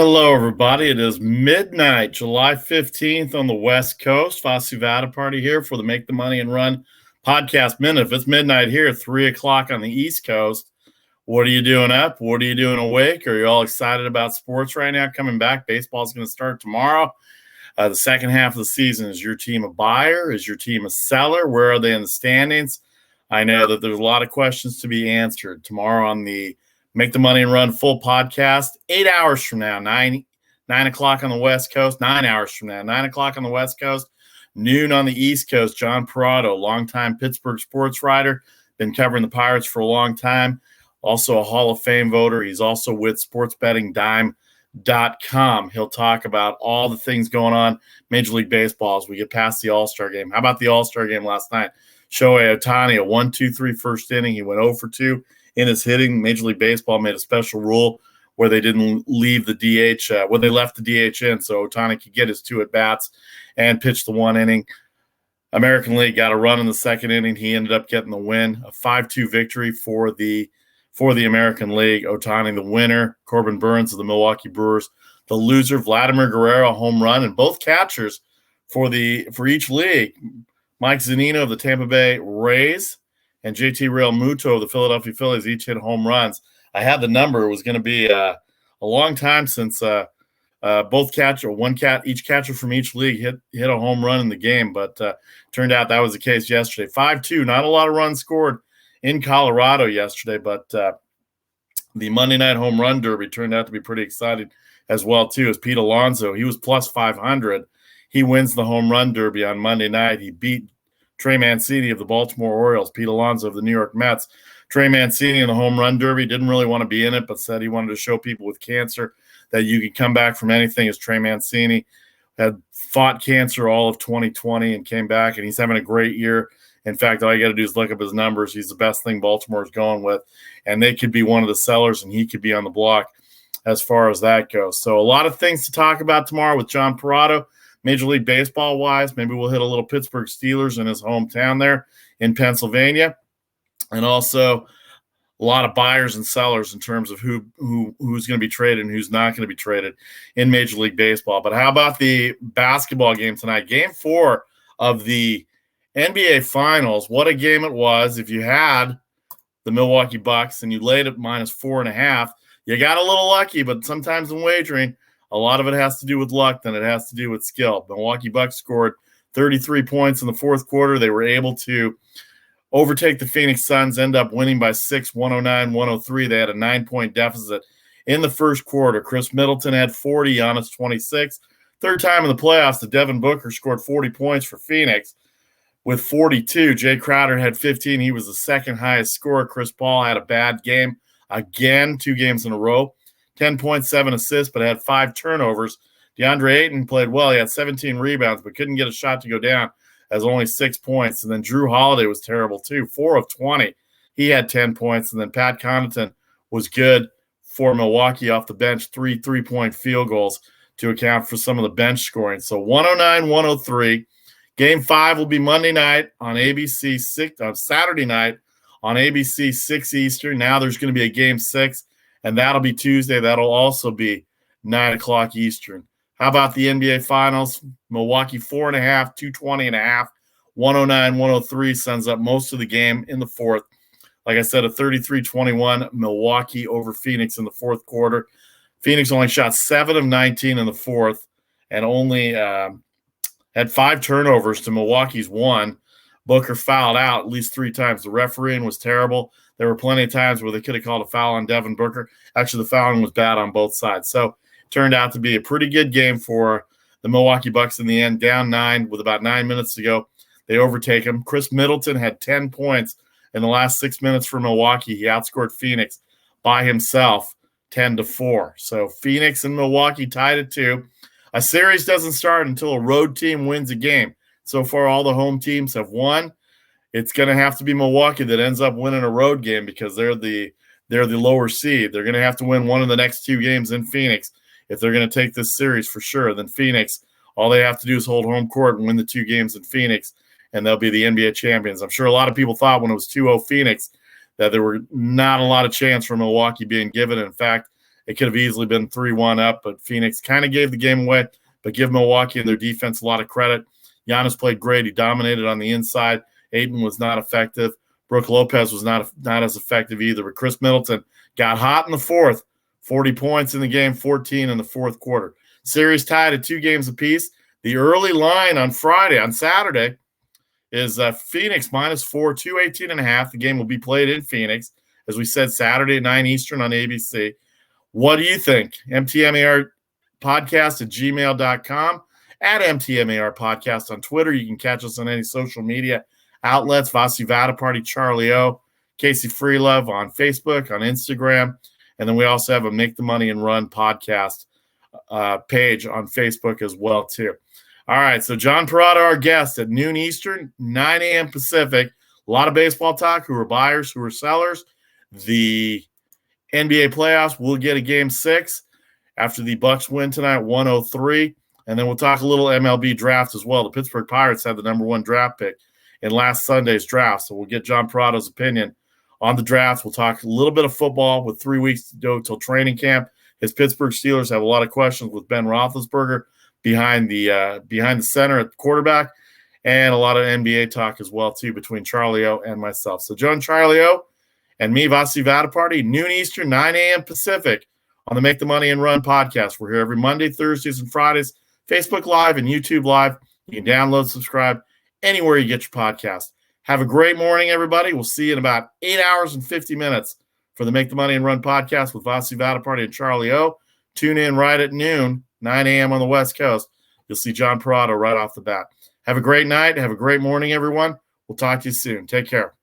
Hello, everybody. It is midnight, July 15th on the West Coast. Vasu Vaddiparty here for the Make the Money and Run podcast minute. If it's midnight here, 3 o'clock on the East Coast, what are you doing up? What are you doing awake? Are you all excited about sports right now coming back? Baseball is going to start tomorrow. The second half of the season. Is your team a buyer? Is your team a seller? Where are they in the standings? I know that there's a lot of questions to be answered tomorrow on the Make the Money and Run full podcast, 8 hours from now, 9 o'clock on the West Coast, 9 hours from now, 9 o'clock on the West Coast, noon on the East Coast. John Perrotto, longtime Pittsburgh sports writer, been covering the Pirates for a long time, also a Hall of Fame voter. He's also with sportsbettingdime.com. He'll talk about all the things going on Major League Baseball as we get past the All-Star game. How about the All-Star game last night? Shohei Ohtani, a 1-2-3 first inning. He went 0 for 2 in his hitting. Major League Baseball made a special rule where they didn't leave the DH, they left the DH in so Ohtani could get his 2 at-bats and pitch the 1 inning. American League got a run in the second inning. He ended up getting the win, a 5-2 victory for the American League. Ohtani the winner, Corbin Burnes of the Milwaukee Brewers the loser, Vladimir Guerrero home run, and both catchers for each league, Mike Zunino of the Tampa Bay Rays and JT Realmuto of the Philadelphia Phillies each hit home runs. I had the number. It was going to be a long time since each catcher from each league hit a home run in the game, but turned out that was the case yesterday. 5-2, not a lot of runs scored in Colorado yesterday, but the Monday Night Home Run Derby turned out to be pretty exciting as well, too, as Pete Alonso. He was plus 500. He wins the Home Run Derby on Monday night. He beat Trey Mancini of the Baltimore Orioles, Pete Alonso of the New York Mets. Trey Mancini in the Home Run Derby didn't really want to be in it, but said he wanted to show people with cancer that you can come back from anything. As Trey Mancini had fought cancer all of 2020 and came back, and he's having a great year. In fact, all you got to do is look up his numbers. He's the best thing Baltimore's going with, and they could be one of the sellers, and he could be on the block as far as that goes. So a lot of things to talk about tomorrow with John Perrotto. Major League Baseball-wise, maybe we'll hit a little Pittsburgh Steelers in his hometown there in Pennsylvania, and also a lot of buyers and sellers in terms of who's going to be traded and who's not going to be traded in Major League Baseball. But how about the basketball game tonight? Game 4 of the NBA Finals. What a game it was. If you had the Milwaukee Bucks and you laid it minus 4.5, you got a little lucky, but sometimes in wagering, a lot of it has to do with luck than it has to do with skill. Milwaukee Bucks scored 33 points in the fourth quarter. They were able to overtake the Phoenix Suns, end up winning by 6, 109-103. They had a 9-point deficit in the first quarter. Chris Middleton had 40, Giannis 26. Third time in the playoffs that Devin Booker scored 40 points for Phoenix with 42. Jay Crowder had 15. He was the second highest scorer. Chris Paul had a bad game again, 2 games in a row. 10.7 assists, but had 5 turnovers. DeAndre Ayton played well. He had 17 rebounds, but couldn't get a shot to go down as only 6 points. And then Drew Holiday was terrible too, 4 of 20. He had 10 points. And then Pat Connaughton was good for Milwaukee off the bench, 3 3-point field goals to account for some of the bench scoring. So 109-103. Game 5 will be Monday night on ABC, Saturday night on ABC 6 Eastern. Now there's going to be a Game 6. And that'll be Tuesday. That'll also be 9 o'clock Eastern. How about the NBA Finals? Milwaukee 4.5, 220.5, 109-103 sends up most of the game in the fourth. Like I said, a 33-21 Milwaukee over Phoenix in the fourth quarter. Phoenix only shot 7 of 19 in the fourth and only had 5 turnovers to Milwaukee's 1. Booker fouled out at least 3 times. The refereeing was terrible. There were plenty of times where they could have called a foul on Devin Booker. Actually, the fouling was bad on both sides. So it turned out to be a pretty good game for the Milwaukee Bucks in the end, down 9 with about 9 minutes to go. They overtake them. Chris Middleton had 10 points in the last 6 minutes for Milwaukee. He outscored Phoenix by himself 10-4. So Phoenix and Milwaukee tied at 2. A series doesn't start until a road team wins a game. So far, all the home teams have won. It's going to have to be Milwaukee that ends up winning a road game because they're the lower seed. They're going to have to win one of the next 2 games in Phoenix if they're going to take this series for sure. Then Phoenix, all they have to do is hold home court and win the 2 games in Phoenix, and they'll be the NBA champions. I'm sure a lot of people thought when it was 2-0 Phoenix that there were not a lot of chance for Milwaukee being given. In fact, It could have easily been 3-1 up, but Phoenix kind of gave the game away. But give Milwaukee and their defense a lot of credit. Giannis played great. He dominated on the inside. Ayton was not effective. Brook Lopez was not as effective either. But Chris Middleton got hot in the fourth. 40 points in the game, 14 in the fourth quarter. Series tied at 2 games apiece. The early line on Saturday, is Phoenix -4, 218.5. The game will be played in Phoenix, as we said, Saturday at 9 Eastern on ABC. What do you think? MTMAR podcast at gmail.com, at MTMAR podcast on Twitter. You can catch us on any social media outlets. Vasu, Vaddiparty, Charlie O, Casey Freelove on Facebook, on Instagram. And then we also have a Make the Money and Run podcast page on Facebook as well, too. All right, so John Perrotto, our guest at noon Eastern, 9 a.m. Pacific. A lot of baseball talk, who are buyers, who are sellers. The NBA playoffs, we'll get a Game 6 after the Bucks win tonight, 103. And then we'll talk a little MLB draft as well. The Pittsburgh Pirates had the number 1 draft pick in last Sunday's draft, so we'll get John Perrotto's opinion on the draft. We'll talk a little bit of football with 3 weeks to go till training camp. His Pittsburgh Steelers have a lot of questions with Ben Roethlisberger behind the center at the quarterback, and a lot of NBA talk as well, too, between Charlie O and myself. So Joe and Charlie O and me, Vasu Vaddiparty, noon Eastern, 9 a.m. Pacific on the Make the Money and Run podcast. We're here every Monday, Thursdays, and Fridays, Facebook Live and YouTube Live. You can download, subscribe anywhere you get your podcast. Have a great morning, everybody. We'll see you in about 8 hours and 50 minutes for the Make the Money and Run podcast with Vasu Vaddiparty and Charlie O. Tune in right at noon, 9 a.m. on the West Coast. You'll see John Perrotto right off the bat. Have a great night. Have a great morning, everyone. We'll talk to you soon. Take care.